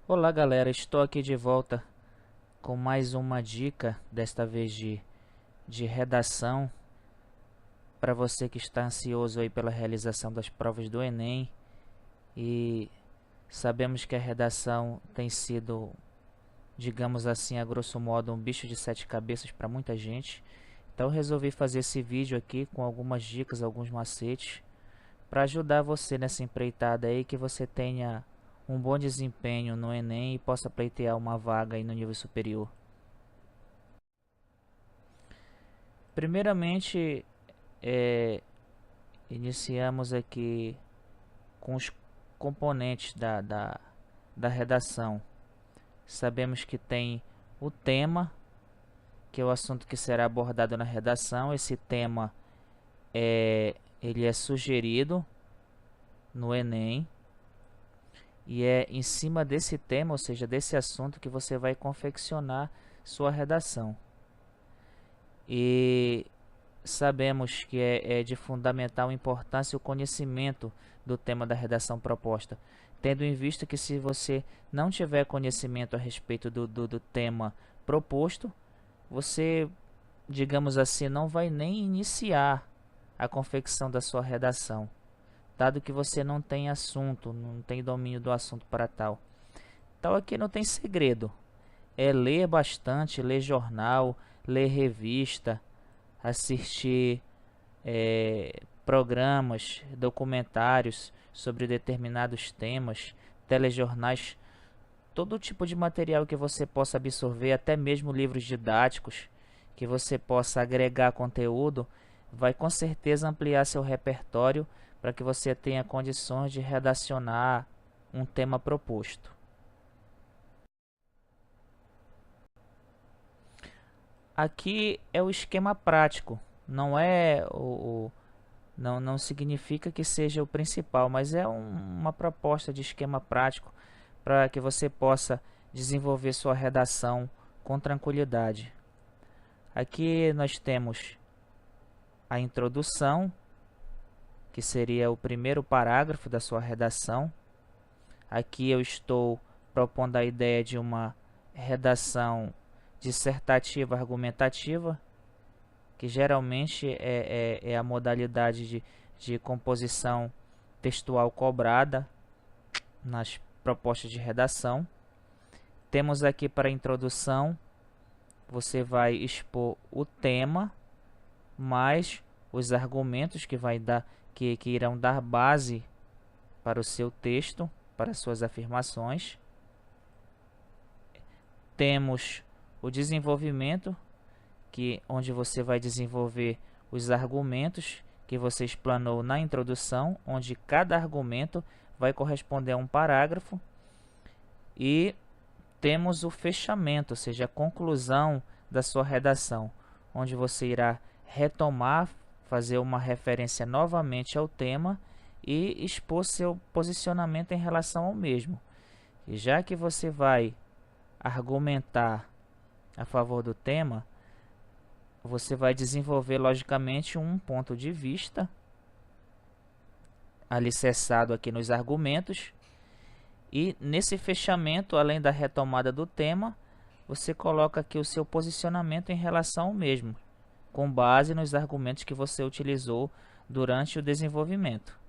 Olá galera, estou aqui de volta com mais uma dica, desta vez de redação, para você que está ansioso aí pela realização das provas do Enem. E sabemos que a redação tem sido, digamos assim, a grosso modo, um bicho de sete cabeças para muita gente. Então eu resolvi fazer esse vídeo aqui com algumas dicas, alguns macetes, para ajudar você nessa empreitada aí, que você tenha um bom desempenho no Enem e possa pleitear uma vaga aí no nível superior. Primeiramente, é, iniciamos aqui com os componentes da redação. Sabemos que tem o tema, que é o assunto que será abordado na redação. Esse tema ele é sugerido no Enem, e é em cima desse tema, ou seja, desse assunto, que você vai confeccionar sua redação. E sabemos que é de fundamental importância o conhecimento do tema da redação proposta, tendo em vista que, se você não tiver conhecimento a respeito do tema proposto, você, digamos assim, não vai nem iniciar a confecção da sua redação, dado que você não tem assunto, não tem domínio do assunto para tal. Então aqui não tem segredo, é ler bastante, ler jornal, ler revista, assistir programas, documentários sobre determinados temas, telejornais, todo tipo de material que você possa absorver, até mesmo livros didáticos que você possa agregar conteúdo, vai com certeza ampliar seu repertório para que você tenha condições de redacionar um tema proposto. Aqui é o esquema prático, não é não significa que seja o principal, mas é uma proposta de esquema prático para que você possa desenvolver sua redação com tranquilidade. Aqui nós temos a introdução, que seria o primeiro parágrafo da sua redação. Aqui eu estou propondo a ideia de uma redação dissertativa argumentativa, que geralmente é a modalidade de composição textual cobrada nas propostas de redação. Temos aqui, para a introdução, você vai expor o tema, mais os argumentos que irão dar base para o seu texto, para suas afirmações. Temos o desenvolvimento, onde você vai desenvolver os argumentos que você explanou na introdução, onde cada argumento vai corresponder a um parágrafo. E temos o fechamento, ou seja, a conclusão da sua redação, onde você irá retomar, fazer uma referência novamente ao tema e expor seu posicionamento em relação ao mesmo. E já que você vai argumentar a favor do tema, você vai desenvolver logicamente um ponto de vista alicerçado aqui nos argumentos, e nesse fechamento, além da retomada do tema, você coloca aqui o seu posicionamento em relação ao mesmo, com base nos argumentos que você utilizou durante o desenvolvimento.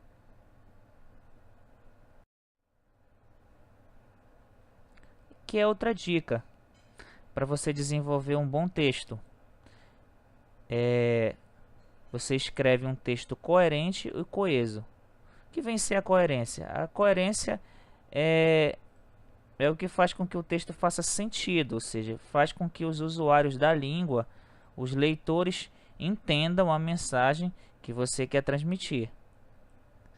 Que é outra dica para você desenvolver um bom texto. Você escreve um texto coerente e coeso. O que vem ser a coerência? A coerência é o que faz com que o texto faça sentido, ou seja, faz com que os usuários da língua, os leitores, entendam a mensagem que você quer transmitir.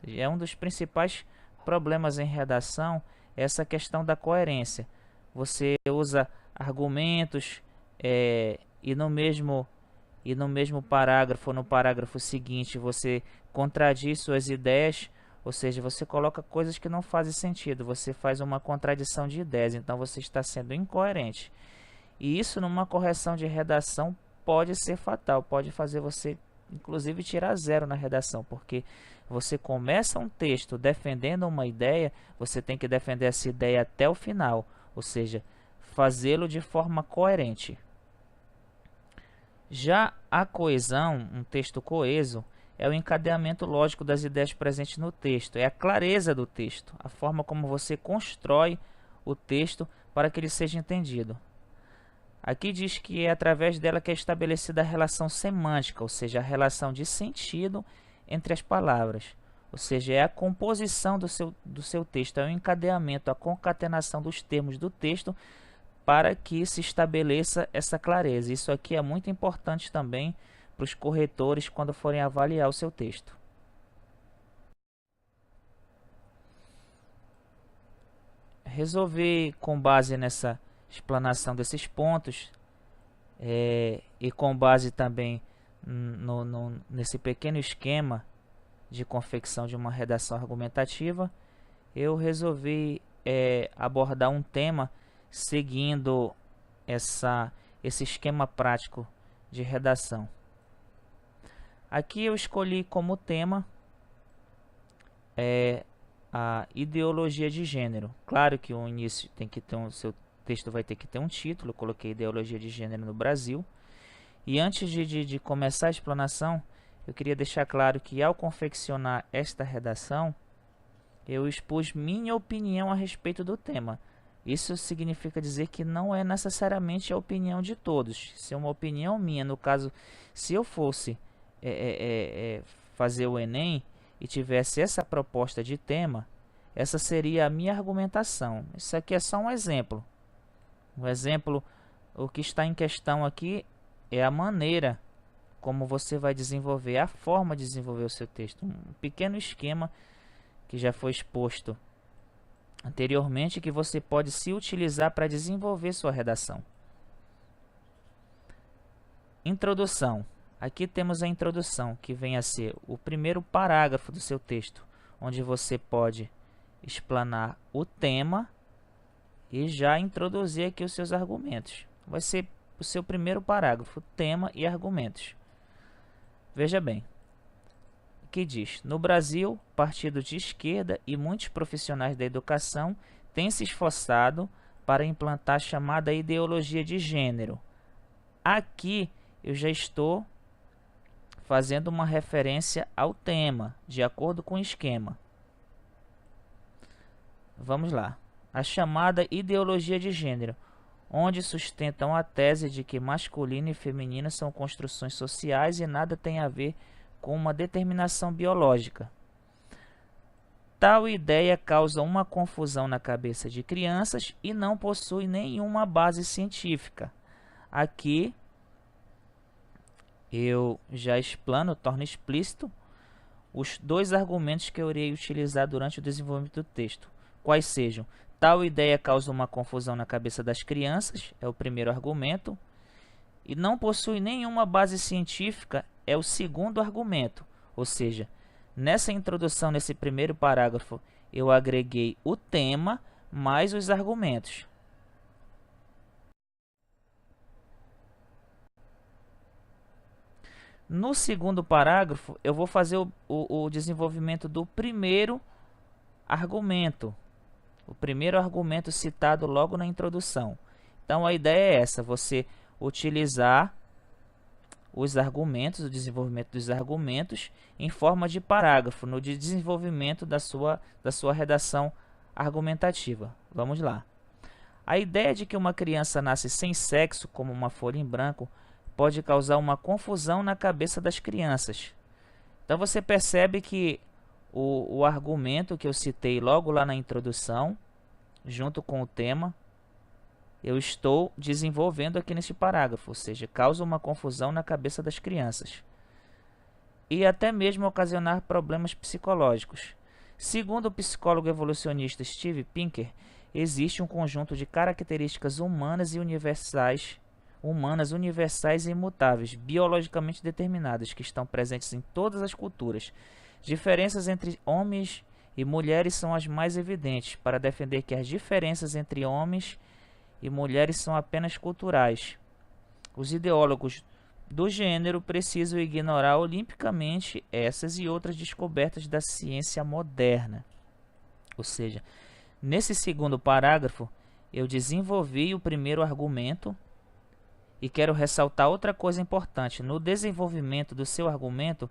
É um dos principais problemas em redação, essa questão da coerência. Você usa argumentos e no mesmo parágrafo, no parágrafo seguinte, você contradiz suas ideias, ou seja, você coloca coisas que não fazem sentido, você faz uma contradição de ideias, então você está sendo incoerente. E isso, numa correção de redação, pode ser fatal, pode fazer você inclusive tirar 0 na redação, porque você começa um texto defendendo uma ideia, você tem que defender essa ideia até o final, ou seja, fazê-lo de forma coerente. Já a coesão, um texto coeso, é o encadeamento lógico das ideias presentes no texto, é a clareza do texto, a forma como você constrói o texto para que ele seja entendido. Aqui diz que é através dela que é estabelecida a relação semântica, ou seja, a relação de sentido entre as palavras. Ou seja, é a composição do seu texto, é o encadeamento, a concatenação dos termos do texto para que se estabeleça essa clareza. Isso aqui é muito importante também para os corretores quando forem avaliar o seu texto. Resolvi, com base nessa explanação desses pontos e com base também nesse pequeno esquema de confecção de uma redação argumentativa, eu resolvi abordar um tema seguindo esse esquema prático de redação. Aqui eu escolhi como tema a ideologia de gênero. Claro que o início tem que ter seu texto vai ter que ter um título. Eu coloquei ideologia de gênero no Brasil. E antes de começar a explanação, eu queria deixar claro que ao confeccionar esta redação, eu expus minha opinião a respeito do tema. Isso significa dizer que não é necessariamente a opinião de todos. Se é uma opinião minha, no caso, se eu fosse fazer o Enem e tivesse essa proposta de tema, essa seria a minha argumentação. Isso aqui é só um exemplo. Um exemplo, o que está em questão aqui é a maneira como você vai desenvolver, a forma de desenvolver o seu texto. Um pequeno esquema que já foi exposto anteriormente, que você pode se utilizar para desenvolver sua redação. Introdução. Aqui temos a introdução, que vem a ser o primeiro parágrafo do seu texto, onde você pode explanar o tema e já introduzir aqui os seus argumentos. Vai ser o seu primeiro parágrafo, tema e argumentos. Veja bem, que diz: no Brasil, partidos de esquerda e muitos profissionais da educação têm se esforçado para implantar a chamada ideologia de gênero. Aqui eu já estou fazendo uma referência ao tema, de acordo com o esquema. Vamos lá. A chamada ideologia de gênero, onde sustentam a tese de que masculino e feminino são construções sociais e nada tem a ver com uma determinação biológica. Tal ideia causa uma confusão na cabeça de crianças e não possui nenhuma base científica. Aqui eu já explano, torno explícito os dois argumentos que eu irei utilizar durante o desenvolvimento do texto. Quais sejam: tal ideia causa uma confusão na cabeça das crianças, é o primeiro argumento, e não possui nenhuma base científica, é o segundo argumento. Ou seja, nessa introdução, nesse primeiro parágrafo, eu agreguei o tema mais os argumentos. No segundo parágrafo, eu vou fazer o desenvolvimento do primeiro argumento. O primeiro argumento citado logo na introdução. Então, a ideia é essa: você utilizar os argumentos, o desenvolvimento dos argumentos em forma de parágrafo, no desenvolvimento da sua redação argumentativa. Vamos lá. A ideia de que uma criança nasce sem sexo, como uma folha em branco, pode causar uma confusão na cabeça das crianças. Então você percebe que o argumento que eu citei logo lá na introdução, junto com o tema, eu estou desenvolvendo aqui neste parágrafo, ou seja, causa uma confusão na cabeça das crianças e até mesmo ocasionar problemas psicológicos. Segundo o psicólogo evolucionista Steve Pinker, existe um conjunto de características humanas universais e imutáveis, biologicamente determinadas, que estão presentes em todas as culturas. Diferenças entre homens e mulheres são as mais evidentes, para defender que as diferenças entre homens e mulheres são apenas culturais. Os ideólogos do gênero, preciso ignorar olimpicamente essas e outras descobertas da ciência moderna. Ou seja, nesse segundo parágrafo, eu desenvolvi o primeiro argumento e quero ressaltar outra coisa importante. No desenvolvimento do seu argumento,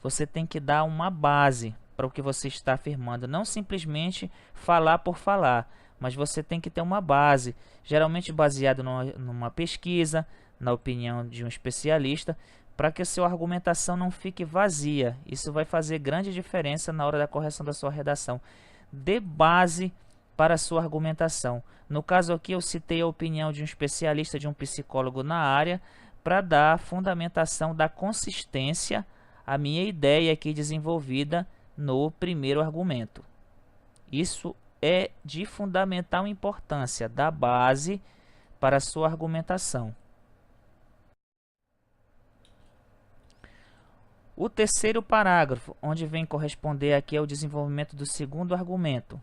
você tem que dar uma base para o que você está afirmando, não simplesmente falar por falar, mas você tem que ter uma base, geralmente baseado numa pesquisa, na opinião de um especialista, para que a sua argumentação não fique vazia. Isso vai fazer grande diferença na hora da correção da sua redação. Dê base para a sua argumentação. No caso aqui, eu citei a opinião de um especialista, de um psicólogo na área, para dar a fundamentação da consistência à minha ideia aqui desenvolvida no primeiro argumento. Isso é de fundamental importância, da base para a sua argumentação. O terceiro parágrafo, onde vem corresponder aqui ao desenvolvimento do segundo argumento.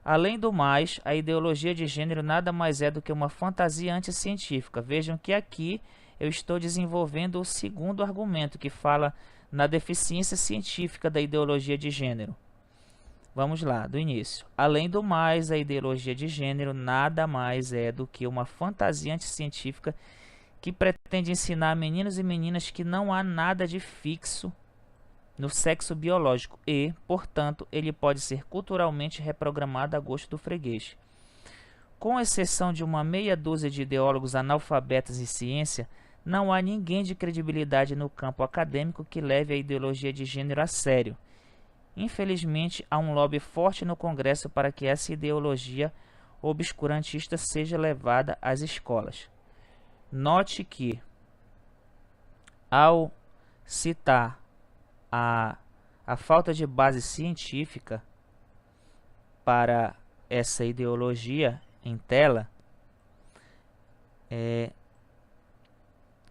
Além do mais, a ideologia de gênero nada mais é do que uma fantasia anticientífica. Vejam que aqui eu estou desenvolvendo o segundo argumento, que fala na deficiência científica da ideologia de gênero. Vamos lá, do início. Além do mais, a ideologia de gênero nada mais é do que uma fantasia anticientífica que pretende ensinar a meninos e meninas que não há nada de fixo no sexo biológico e, portanto, ele pode ser culturalmente reprogramado a gosto do freguês. Com exceção de uma meia dúzia de ideólogos analfabetos em ciência, não há ninguém de credibilidade no campo acadêmico que leve a ideologia de gênero a sério. Infelizmente, há um lobby forte no Congresso para que essa ideologia obscurantista seja levada às escolas. Note que, ao citar a falta de base científica para essa ideologia em tela,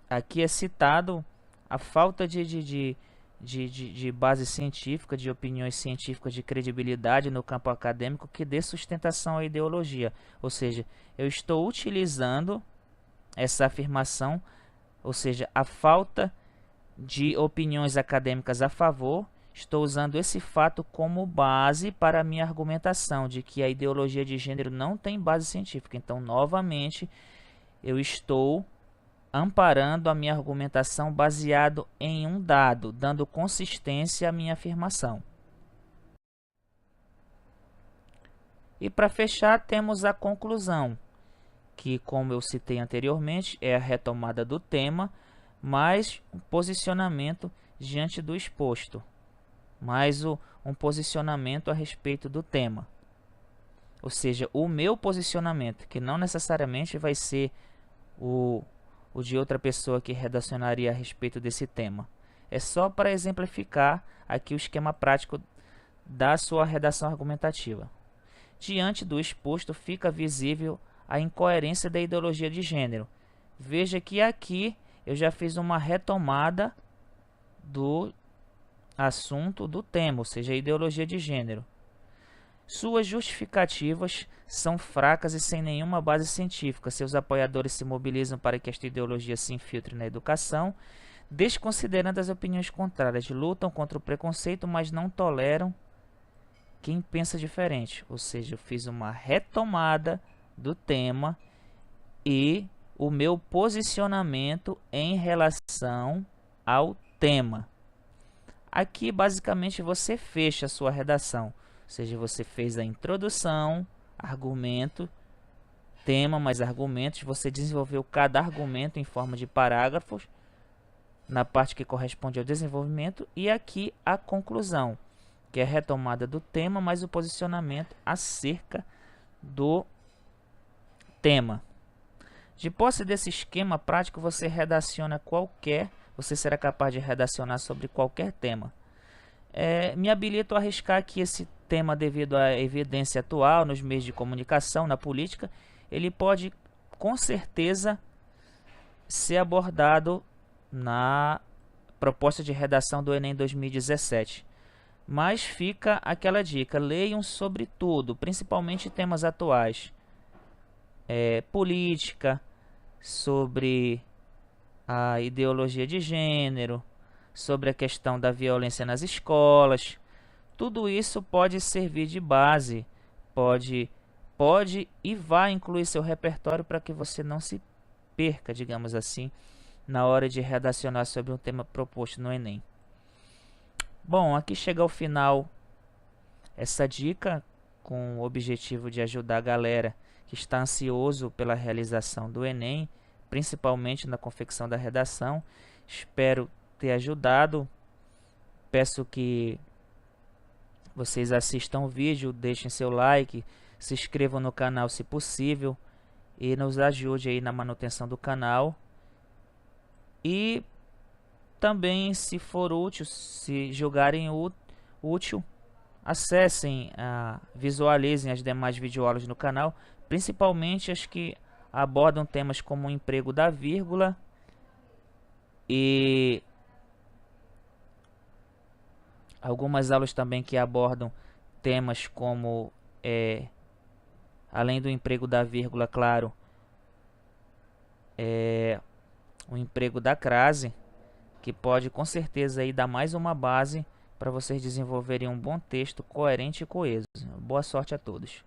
aqui é citado a falta de base científica, de opiniões científicas de credibilidade no campo acadêmico que dê sustentação à ideologia. Ou seja, eu estou utilizando essa afirmação, ou seja, a falta de opiniões acadêmicas a favor, estou usando esse fato como base para a minha argumentação de que a ideologia de gênero não tem base científica. Então, novamente, eu estou amparando a minha argumentação baseado em um dado, dando consistência à minha afirmação. E para fechar, temos a conclusão, que, como eu citei anteriormente, é a retomada do tema, mais um posicionamento diante do exposto, mais um posicionamento a respeito do tema. Ou seja, o meu posicionamento, que não necessariamente vai ser o de outra pessoa que redacionaria a respeito desse tema. É só para exemplificar aqui o esquema prático da sua redação argumentativa. Diante do exposto, fica visível a incoerência da ideologia de gênero. Veja que aqui eu já fiz uma retomada do assunto do tema, ou seja, a ideologia de gênero. Suas justificativas são fracas e sem nenhuma base científica. Seus apoiadores se mobilizam para que esta ideologia se infiltre na educação, desconsiderando as opiniões contrárias. Lutam contra o preconceito, mas não toleram quem pensa diferente. Ou seja, eu fiz uma retomada do tema e o meu posicionamento em relação ao tema. Aqui, basicamente, você fecha a sua redação. Ou seja, você fez a introdução, argumento, tema mais argumentos. Você desenvolveu cada argumento em forma de parágrafos, na parte que corresponde ao desenvolvimento. E aqui a conclusão, que é a retomada do tema, mais o posicionamento acerca do tema. De posse desse esquema prático, você será capaz de redacionar sobre qualquer tema. Me habilito a arriscar aqui esse tema devido à evidência atual nos meios de comunicação, na política. Ele pode, com certeza, ser abordado na proposta de redação do Enem 2017. Mas fica aquela dica, leiam sobre tudo, principalmente temas atuais. Política, sobre a ideologia de gênero, sobre a questão da violência nas escolas. Tudo isso pode servir de base, pode e vai incluir seu repertório para que você não se perca, digamos assim, na hora de redacionar sobre um tema proposto no Enem. Bom, aqui chega ao final essa dica com o objetivo de ajudar a galera que está ansioso pela realização do Enem, principalmente na confecção da redação. Espero ter ajudado. Peço que vocês assistam o vídeo, deixem seu like, se inscrevam no canal se possível e nos ajude aí na manutenção do canal. E também, se for útil, se julgarem útil, acessem, visualizem as demais videoaulas no canal, principalmente as que abordam temas como o emprego da vírgula e algumas aulas também que abordam temas como, além do emprego da vírgula, claro, o emprego da crase, que pode com certeza aí dar mais uma base para vocês desenvolverem um bom texto coerente e coeso. Boa sorte a todos.